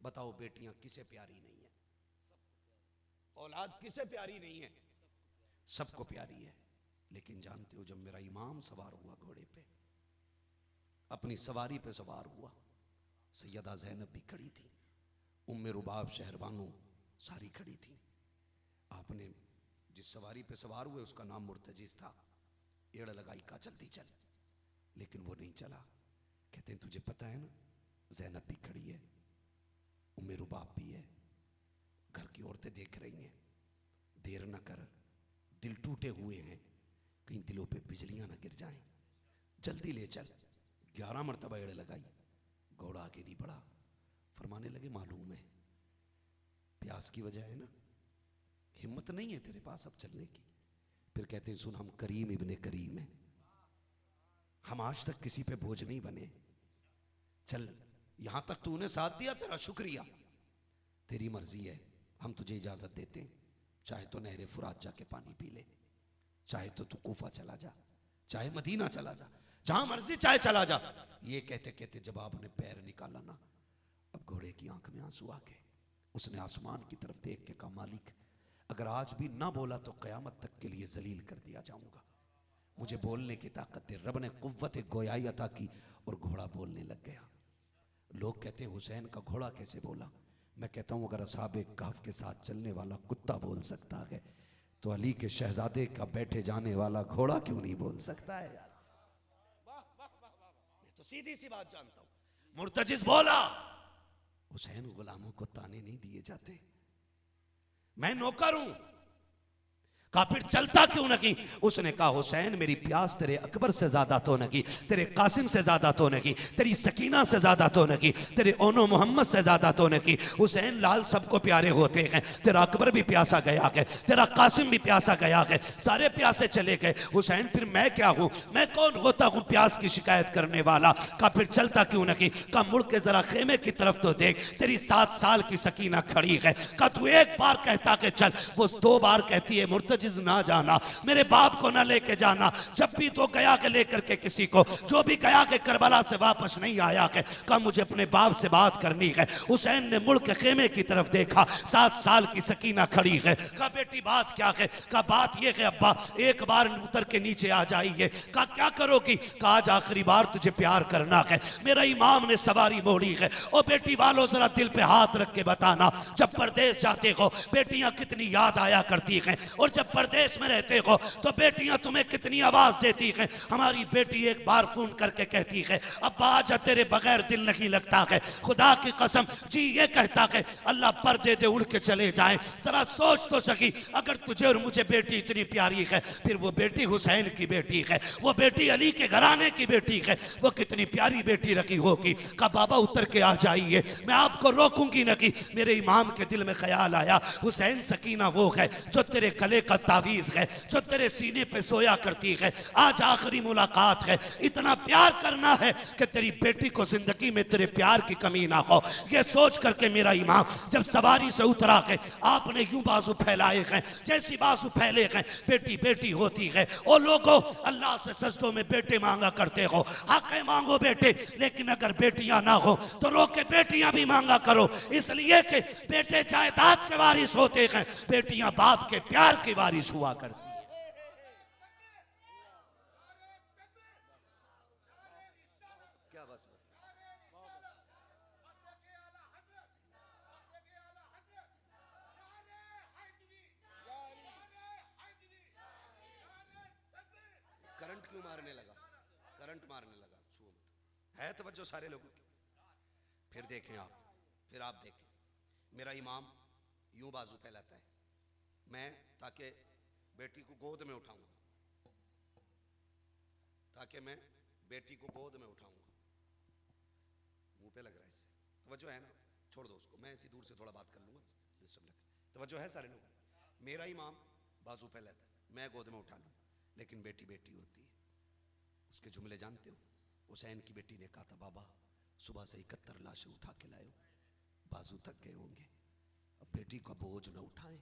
बताओ बेटियां किसे प्यारी नहीं है? औलाद किसे प्यारी नहीं है? सबको प्यारी है। लेकिन जानते हो, जब मेरा इमाम सवार हुआ घोड़े पे, अपनी सवारी पे सवार हुआ, सैयदा ज़ैनब भी खड़ी थी, उम्मे रुबाब शहरबानो सारी खड़ी थी। आपने जिस सवारी पे सवार हुए उसका नाम मुर्तजिज था। एड़ लगाई का जल्दी चल, लेकिन वो नहीं चला। कहते हैं तुझे पता है ना, ज़ैनब भी खड़ी है, उम्मे रुबाब भी है, घर की औरतें देख रही हैं, देर न कर, दिल टूटे हुए हैं, कहीं दिलों पे बिजलियां ना गिर जाएं, जल्दी ले चल। 11 मरतबा एड़ लगाई, घोड़ा आगे नहीं बढ़ा। फरमाने लगे मालूम है प्यास की वजह है ना, हिम्मत नहीं है तेरे पास अब चलने की। फिर कहते हैं सुन, हम करीम इब्ने करीम हैं, हम आज तक किसी पे बोझ नहीं बने, चल यहां तक तूने साथ दिया, तेरा शुक्रिया, तेरी मर्जी है, हम तुझे इजाजत देते हैं। चाहे तो नहरे फुरात जाके पानी पी ले, चाहे तो तू कूफा चला जा, चाहे मदीना चला जा, जहां मर्जी चाहे चला जा। ये कहते कहते जब आपने पैर निकाला ना, अब घोड़े की आंख में आंसू आ गए। उसने आसमान की तरफ देख के कहा मालिक, अगर आज भी ना बोला तो कयामत तक के लिए जलील कर दिया जाऊंगा, मुझे बोलने की ताकत दे। रब ने कुव्वत गोयाई अता की और घोड़ा बोलने लग गया। लोग कहते हैं हुसैन का घोड़ा कैसे बोला? मैं कहता हूं अगर असहाबे कहफ के साथ चलने वाला कुत्ता बोल सकता है, तो अली के शहजादे का बैठे जाने वाला घोड़ा क्यों नहीं बोल सकता है यार? मैं तो सीधी सी बात जानता हूं। मुर्तजिज बोला, हुसैन गुलामों को ताने नहीं दिए जाते, मैं नौकर हूं, कहा फिर चलता क्यों नहीं? उसने कहा हुसैन मेरी प्यास तेरे अकबर से ज्यादा तो नहीं, तेरे कासिम से ज्यादा तो नहीं, तेरी सकीना से ज्यादा तो नहीं, तेरे ओनो मोहम्मद से ज्यादा तो नहीं। हुसैन लाल सबको प्यारे होते हैं, तेरा अकबर भी प्यासा गया है, तेरा कासिम भी प्यासा गया है, सारे प्यासे चले गए। हुसैन फिर मैं क्या हूं, मैं कौन होता हूं प्यास की शिकायत करने वाला? कहा फिर चलता क्यों नहीं? कहा मुड़ के जरा खेमे की तरफ तो देख, तेरी 7 साल की सकीना खड़ी है। कहा तू एक बार कहता कि चल, वो 2 बार कहती है मुर्तजिज ना जाना, मेरे बाप को ना लेके जाना। जब भी तो गया के लेकर के किसी को, जो भी गया के करबला से वापस नहीं आया के, कहा मुझे अपने बाप से बात करनी है। हुसैन ने मुड़ के खेमे की तरफ देखा, 7 साल की सकीना खड़ी है। कहा बेटी बात क्या है? कहा बात ये है अब्बा, एक बार उतर के नीचे आ जाइए। कहा क्या करोगी? कहा आज आखिरी बार तुझे प्यार करना है, मेरा इमाम ने सवारी मोड़ी है। ओ बेटी वालों जरा दिल पे हाथ रख के बताना, जब परदेश जाते हो बेटियां कितनी याद आया करती हैं, और जब परदेश में रहते हो तो बेटियां तुम्हें कितनी आवाज देती हैं। हमारी बेटी एक बार फोन करके कहती है अब्बा आज तेरे बगैर दिल नहीं लगता है, खुदा की कसम जी ये कहता है अल्लाह पर्दे दे उड़ के चले जाए। जरा सोच तो सकी, अगर तुझे और मुझे बेटी इतनी प्यारी है, फिर वो बेटी हुसैन की बेटी है, वो बेटी अली के घराने की बेटी है, वो कितनी प्यारी बेटी रखी होगी। कहा बाबा उतर के आ जाइए, मैं आपको रोकूंगी नहीं। मेरे इमाम के दिल में ख्याल आया हुसैन सकीना वो है जो तेरे गले का तावीज है, जो तेरे सीने पे सोया करती है, आज आखिरी मुलाकात है, इतना प्यार करना है कि तेरी बेटी को जिंदगी में तेरे प्यार की कमी ना हो। ये सोच करके मेरा इमाम जब सवारी से उतरा है, आपने यूं बाजू फैलाए हैं, जैसी बाजू फैले हैं बेटी बेटी होती है। ओ लोगों अल्लाह से सजदों में बेटे मांगा करते हो, हक है मांगो बेटे, लेकिन अगर बेटियां ना हो तो रो के बेटियां भी मांगा करो, इसलिए कि बेटे जायदाद के वारिस होते हैं, बेटियां बाप के प्यार की वारिस हुआ करती है। क्या बस करंट क्यों मारने लगा? करंट मारने लगा, छुओ मत। है तवज्जो सारे लोगों की? फिर देखें आप, फिर आप देखें मेरा इमाम यूं बाजू फैलाता है, मैं ताकि बेटी को गोद में उठाऊंगा, ताकि मैं बेटी को गोद में उठाऊंगा। मुंह पे लग रहा है इससे, तवज्जो है ना? छोड़ दो उसको, मैं इसी दूर से थोड़ा बात कर लूंगा। तवज्जो है सारे लोग? मेरा इमाम बाजू फैलाता है, मैं गोद में उठा लूं, लेकिन बेटी बेटी होती है। उसके जुमले जानते हो? हुसैन की बेटी ने कहा था बाबा सुबह से 71 लाशें उठा के लाए, बाजू तक गए होंगे, अब बेटी का बोझ न उठाएं,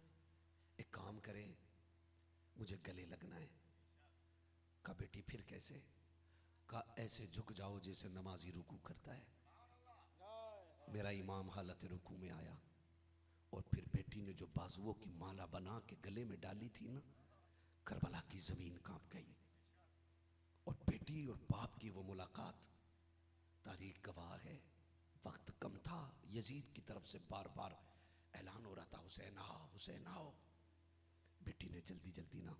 एक काम करे मुझे गले लगना है। कहा बेटी फिर कैसे? कहा ऐसे झुक जाओ जैसे नमाजी रुकू करता है। मेरा इमाम हालत रुकू में आया, और फिर बेटी ने जो बाजुओं की माला बना के गले में डाली थी ना, करबला की जमीन कांप गई। और बेटी और बाप की वो मुलाकात तारीख गवाह है, वक्त कम था, यजीद की तरफ से बार बार ऐलान हो रहा था हुसैन आओ हुसैन आओ। बेटी ने जल्दी जल्दी ना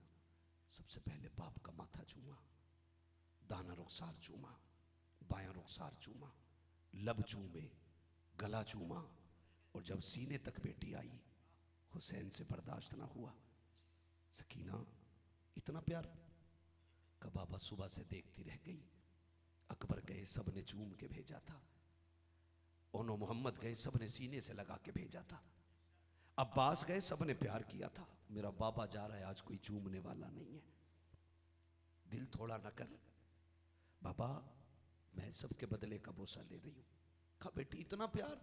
सबसे पहले बाप का माथा चूमा, दाना रुखसार चूमा, बायां रुखसार चूमा, लब चूमे, गला चूमा, और जब सीने तक बेटी आई हुसैन से बर्दाश्त ना हुआ। सकीना इतना प्यार? का बाबा सुबह से देखती रह गई, अकबर गए सब ने चूम के भेजा था, ओनो मोहम्मद गए सब ने सीने से लगा के भेजा था, अब्बास गए सब ने प्यार किया था, मेरा बाबा जा रहा है आज कोई चूमने वाला नहीं है, दिल थोड़ा न कर बाबा, मैं सबके बदले का बोसा ले रही हूं। कहा बेटी इतना प्यार?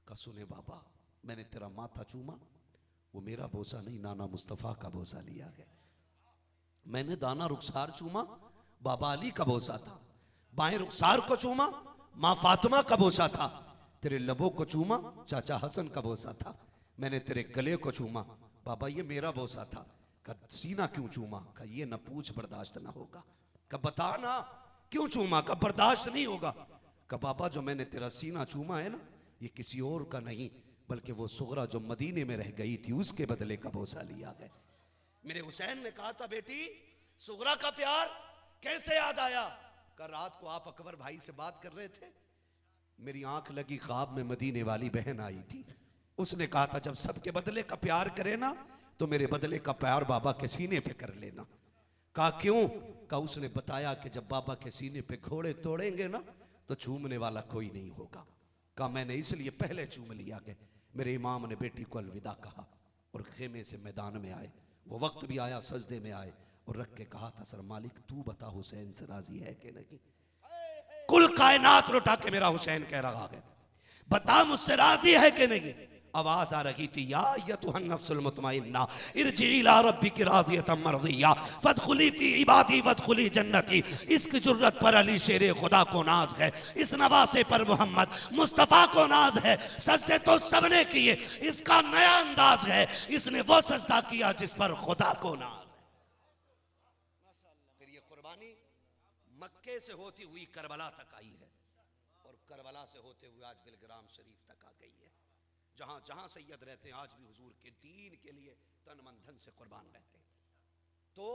का सुने बाबा मैंने तेरा माथा चूमा, वो मेरा बोसा नहीं नाना मुस्तफा का बोसा लिया है। मैंने दाना रुखसार चूमा, बाबा अली का बोसा था, बाएं रुखसार को चूमा, माँ फातिमा का बोसा था, तेरे लबों को चूमा, चाचा हसन का बोसा था, मैंने तेरे गले को चूमा, बाबा ये मेरा बोसा था। का सीना क्यों चूमा? का ये न पूछ बर्दाश्त ना होगा। का बता ना क्यों चूमा? का बर्दाश्त नहीं होगा। का बाबा जो मैंने तेरा सीना चूमा है ना, ये किसी और का नहीं बल्कि वो सुगरा जो मदीने में रह गई थी उसके बदले का बोसा लिया गया। मेरे हुसैन ने कहा था बेटी सुगरा का प्यार कैसे याद आया? का रात को आप अकबर भाई से बात कर रहे थे, मेरी आंख लगी ख्वाब में मदीने वाली बहन आई थी, उसने कहा था जब सबके बदले का प्यार करे ना तो मेरे बदले का प्यार बाबा के सीने पे कर लेना। कहा क्यों? कहा उसने बताया कि जब बाबा के सीने पे घोड़े तोड़ेंगे ना तो चूमने वाला कोई नहीं होगा। कहा मैंने इसलिए पहले चूम लिया कि मेरे इमाम ने बेटी को अलविदा कहा और खेमे से मैदान में आए। वो वक्त भी आया, सजदे में आए और रख के कहा था सर मालिक तू बता हुसैन से राजी है कि नहीं। कुल कायनात लुटा के मेरा हुसैन कह रहा है बता मुझसे राजी है कि नहीं। आवाज आ रही थी या अय्युहन नफ्सुल मुतमइन्ना इरजी इला रब्बिकी रादियतम मर्दिया फदखुली फी इबादी वदखुली जन्नती। इसकी जुर्रत पर अली शेरे खुदा को नाज है, इस नवासे पर मोहम्मद मुस्तफ़ा को नाज है। सजदे तो सबने किए, इसका नया अंदाज है, इसने वो सजदा किया जिस पर खुदा को नाज है। फिर ये कुर्बानी मक्के से होती हुई करबला तक आई है और करबला से होते हुए आज बिलग्राम शरीफ तक आ गई है। जहां जहां सैयद रहते हैं आज भी हुजूर के दीन के लिए तन मन धन से कुर्बान रहते हैं। तो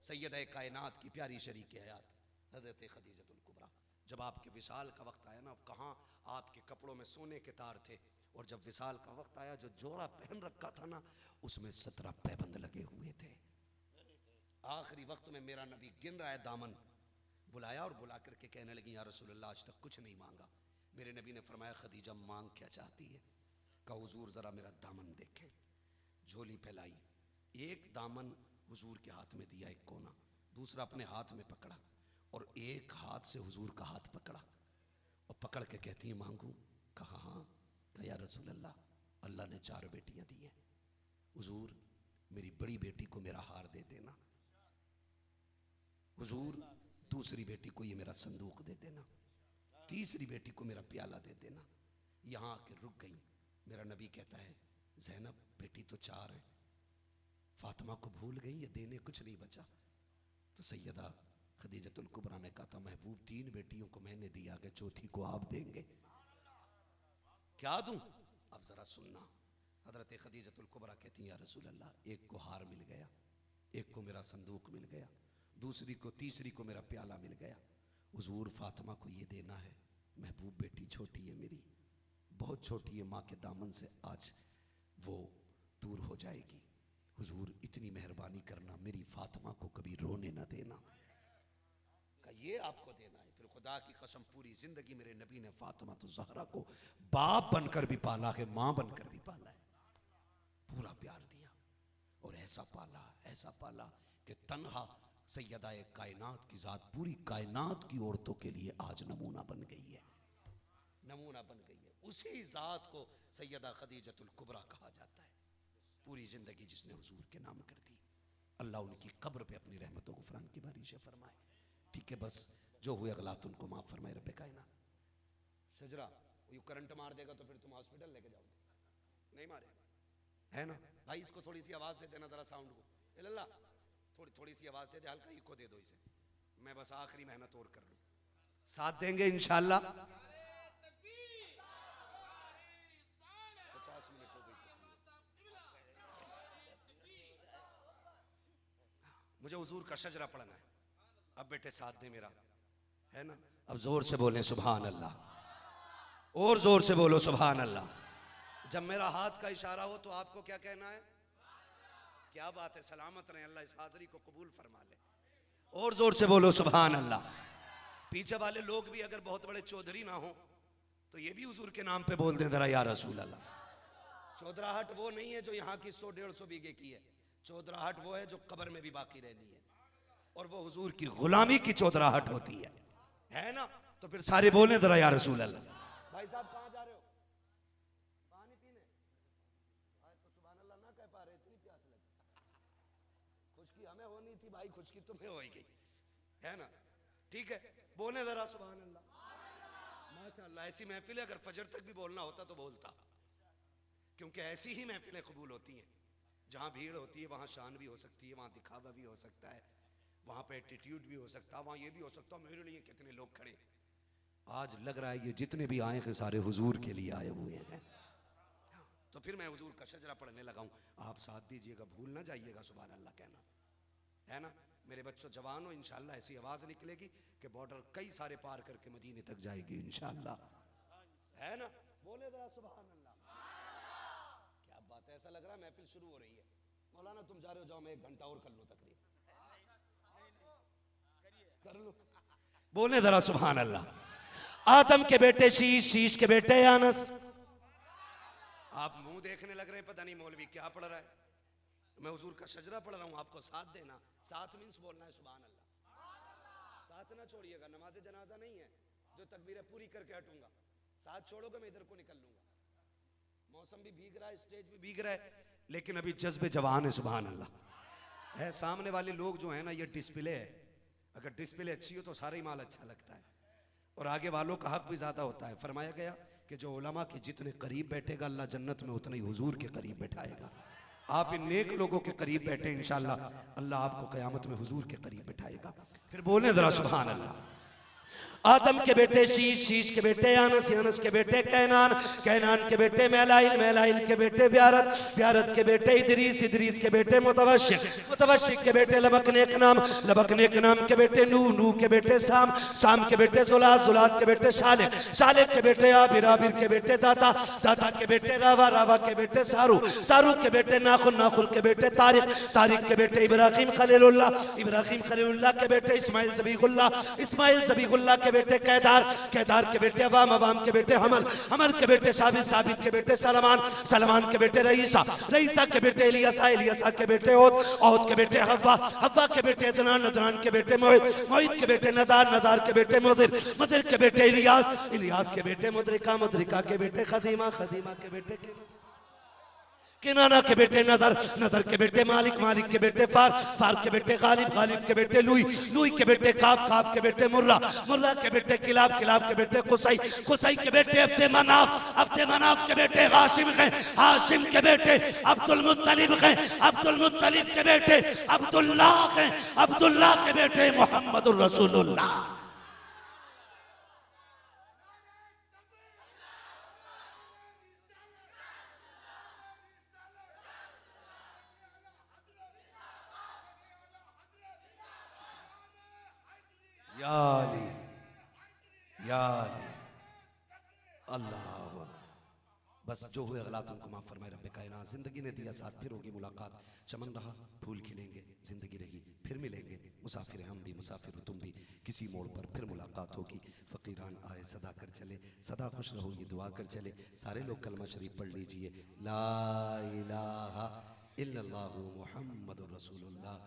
सैयद कायनात की प्यारी शरीक हयात हजरत खदीजतुल कुबरा, जब आपके विसाल का वक्त आया ना, कहाँ आपके कपड़ों में सोने के तार थे और जब विसाल का वक्त आया जो जोड़ा पहन रखा था ना उसमें 17 पैबंद लगे हुए थे। आखिरी वक्त में मेरा नबी गिन रहा है दामन, बुलाया और बुला करके कहने लगी या रसूलल्लाह आज तक कुछ नहीं मांगा। मेरे नबी ने फरमाया खदीजा मांग क्या चाहती है? कहा हुजूर जरा मेरा दामन देखें। झोली फैलाई, एक दामन हुजूर के हाथ में दिया एक कोना, दूसरा अपने हाथ में पकड़ा और एक हाथ से हुजूर का हाथ पकड़ा और पकड़ के कहती है मांगू? कहा हाँ। कहा या रसूलल्लाह अल्लाह ने 4 बेटियां दी हैं, हुजूर मेरी बड़ी बेटी को मेरा हार दे देना, हुजूर दूसरी बेटी को ये मेरा संदूक दे देना, तीसरी बेटी को मेरा प्याला दे देना। यहाँ आके रुक गई। मेरा नबी कहता है ज़ैनब बेटी तो 4 है, फातिमा को भूल गई, ये देने कुछ नहीं बचा। तो सैयदा खदीजतुल कुबरा ने कहा था महबूब 3 बेटियों को मैंने दिया कि चौथी को आप देंगे, क्या दूं? अब जरा सुनना। हजरत खदीजतुल कुबरा कहती हैं या रसूल अल्लाह एक को हार मिल गया, एक को मेरा संदूक मिल गया, दूसरी को तीसरी को मेरा प्याला मिल गया, हुजूर फातिमा को ये देना है। महबूब बेटी छोटी है मेरी, बहुत छोटी है, माँ के दामन से आज वो दूर हो जाएगी, हुजूर इतनी मेहरबानी करना मेरी फातिमा को कभी रोने ना देना। का ये आपको देना है। फिर खुदा की कसम पूरी जिंदगी मेरे नबी ने फातिमा तो ज़हरा को बाप बनकर भी पाला है, माँ बनकर भी पाला है, पूरा प्यार दिया और ऐसा पाला कि तन्हा सैयदा कायनात की ज़ात पूरी कायनात की औरतों के लिए आज नमूना बन गई है, नमूना बन गई है। उसी ज़ात को सैयदा खदीजतुल कुबरा कहा जाता है। पूरी ज़िंदगी जिसने हुजूर के नाम कर दी, अल्लाह उनकी कब्र पे अपनी रहमतों गुफरान की बारिश फरमाए। ठीक है, बस जो हुए गलत उनको माफ़ फरमाए रब्बे कायनात। सजरा ये करंट मार देगा तो फिर तुम हॉस्पिटल लेके जाओगे, नहीं मारे है ना भाई? इसको थोड़ी सी आवाज़ दे देना ज़रा साउंड को, अल्लाह थोड़ी सी आवाज़ दे दे, हल्का इको दे दो इसे, मैं बस आखिरी मेहनत और कर लूँ। साथ देंगे इंशाअल्लाह। 50 मिनट हो गई, मुझे हुजूर का शजरा पढ़ना है। अब बेटे साथ दे मेरा, है ना? अब जोर से बोलें सुभान अल्लाह, और जोर से बोलो सुभान अल्लाह। जब मेरा हाथ का इशारा हो तो आपको क्या कहना है? क्या बात है, सलामत रहे, अल्लाह इस हाजिरी को कबूल फरमा ले। और जोर से बोलो सुभान अल्लाह। पीछे वाले लोग भी अगर बहुत बड़े चौधरी ना हो तो ये भी हुजूर के नाम पे बोल दें जरा या रसूल अल्लाह। चौधराहट वो नहीं है जो यहाँ की 100-150 बीघे की है, चौधराहट वो है जो कब्र में भी बाकी रहनी है, और वो हुजूर की गुलामी की चौधराहट होती है ना? तो फिर सारे बोले जरा या रसूल अल्लाह। भाई साहब कहाँ जा रहे हो? पानी पीने? तो सुभान अल्लाह ना कह पा रहे, इतनी प्यास लगी। खुशकी हमें होनी थी भाई, खुशकी तुम्हें हो गई, है ना? ठीक है, बोले जरा सुभान अल्लाह। माशाअल्लाह, ऐसी महफिलें अगर फजर तक भी बोलना होता तो बोलता, क्योंकि ऐसी ही महफिलें कबूल होती हैं। जहाँ भीड़ होती है वहाँ शान भी हो सकती है, वहाँ दिखावा भी हो सकता है, वहाँ पे एटीट्यूड भी हो सकता है, वहाँ ये भी हो सकता है मेरे लिए कितने लोग खड़े। आज लग रहा है ये जितने भी आए हैं सारे हुजूर के लिए आए हुए हैं। तो फिर मैं हुजूर का शजरा पढ़ने लगा हूँ, आप साथ दीजिएगा, भूल ना जाइएगा सुभान अल्लाह कहना, है ना? मेरे बच्चों जवान हो, इंशाल्लाह ऐसी आवाज़ निकलेगी कि बॉर्डर कई सारे पार करके मदीने तक जाएगी इंशाल्लाह, है ना? बोले जरा सुभान अल्लाह। क्या बात है, ऐसा लग रहा है महफिल शुरू हो रही है। मौलाना तुम जा रहे हो, जाओ मैं 1 घंटा और कर लूं तकरीर, कर लो। बोले जरा सुभान अल्लाह। आदम के बेटे शीश, शीश के बेटे यानस। आप मुंह देखने लग रहे हैं, पता नहीं मौलवी क्या पढ़ रहा है। मैं हुजूर का शजरा पढ़ रहा हूं, आपको साथ देना। साथ मीन्स बोलना है सुभान अल्लाह, साथ ना छोड़िएगा। नमाज जनाजा नहीं है जो तकबीरें पूरी करके हटूंगा, साथ छोड़ोगे मैं इधर को निकल लूंगा। मौसम भी भीग रहा है, स्टेज भी भीग रहा है, लेकिन अभी जज्बे जवान है सुभान अल्लाह है। सामने वाले लोग जो है ना, ये डिस्प्ले है, अगर डिस्प्ले अच्छी हो तो सारा ही माल अच्छा लगता है, और आगे वालों का हक भी ज्यादा होता है। फरमाया गया कि जो उलमा के जितने करीब बैठेगा अल्लाह जन्नत में उतने ही हुजूर के करीब बैठाएगा। आप इन नेक लोगों के करीब बैठे, इंशाअल्लाह अल्लाह आपको क़यामत में हुजूर के करीब बैठाएगा। फिर बोले जरा सुभान अल्लाह। आदम के बेटे शीश, शीश के बेटे यानस, यानस के बेटे कैनान, कैनान के बेटे मैलाइल, मैलाइल के बेटे ब्यारत, ब्यारत के बेटे इदरीस, इदरीस के बेटे मुतवश्शिक, मुतवश्शिक के बेटे लबक नेक नाम, लबक नेक नाम के बेटे नूह, नूह के बेटे साम, साम के बेटे जुलात, जुलात के बेटे शालिक, शालिक के बेटे आबिर, आबिर के बेटे दाता, दाता के बेटे रावा, रावा के बेटे सारू, सारू के बेटे नाखुन, नाखुन के बेटे तारिक, तारिक के बेटे इब्राहिम खलीलुल्लाह, इब्राहिम खलीलुल्लाह के बेटे इस्माइल ज़बीहुल्लाह, इस्माइल ज़बीहुल्लाह के बेटे कैदार, कैदार के बेटे अवाम, अवाम के बेटे हमल, हमल के बेटे साबित, साबित के बेटे सलमान, सलमान के बेटे रईसा, रईसा के बेटे इलियासा, इलियासा के बेटे औद, औद के बेटे हव्वा, हव्वा के बेटे अदनान, अदनान के बेटे मोहित, मोहित के बेटे नदार, नदार के बेटे मुदिर, मुदिर के बेटे इलियास, इलियास के बेटे मुद्रिका, मुद्रिका के बेटे खदीमा, खदीमा के बेटे किनाना के बेटे नदर, नदर के बेटे मालिक, मालिक के बेटे फार, फार के बेटे गालिब, गालिब के बेटे लुई, लुई के बेटे काब, काब के बेटे मुर्रा, मुर्रा के बेटे किलाब, किलाब के बेटे कुसई, कुसई के बेटे अब्दे मनाफ, अब्दे मनाफ के बेटे हाशिम हैं, हाशिम के बेटे अब्दुल मुत्तलिब हैं, अब्दुल मुत्तलिब के बेटे अब्दुल्लाह हैं, अब्दुल्लाह के बेटे मोहम्मदुर रसूलुल्लाह। या अली, या अली, अल्लाह। बस जो हुए गलत उनको माफ फरमाए रब्बे कायनात। जिंदगी ने दिया साथ, फिर होगी मुलाकात, चमन रहा फूल खिलेंगे, जिंदगी रही फिर मिलेंगे, मुसाफिर हम भी मुसाफिर तुम भी, किसी मोड़ पर फिर मुलाकात होगी। फकीरान आए सदा कर चले, सदा खुश रहो ये दुआ कर चले। सारे लोग कलमा शरीफ पढ़ लीजिए, ला इलाहा इल्लल्लाहु मुहम्मदुर रसूलुल्लाह।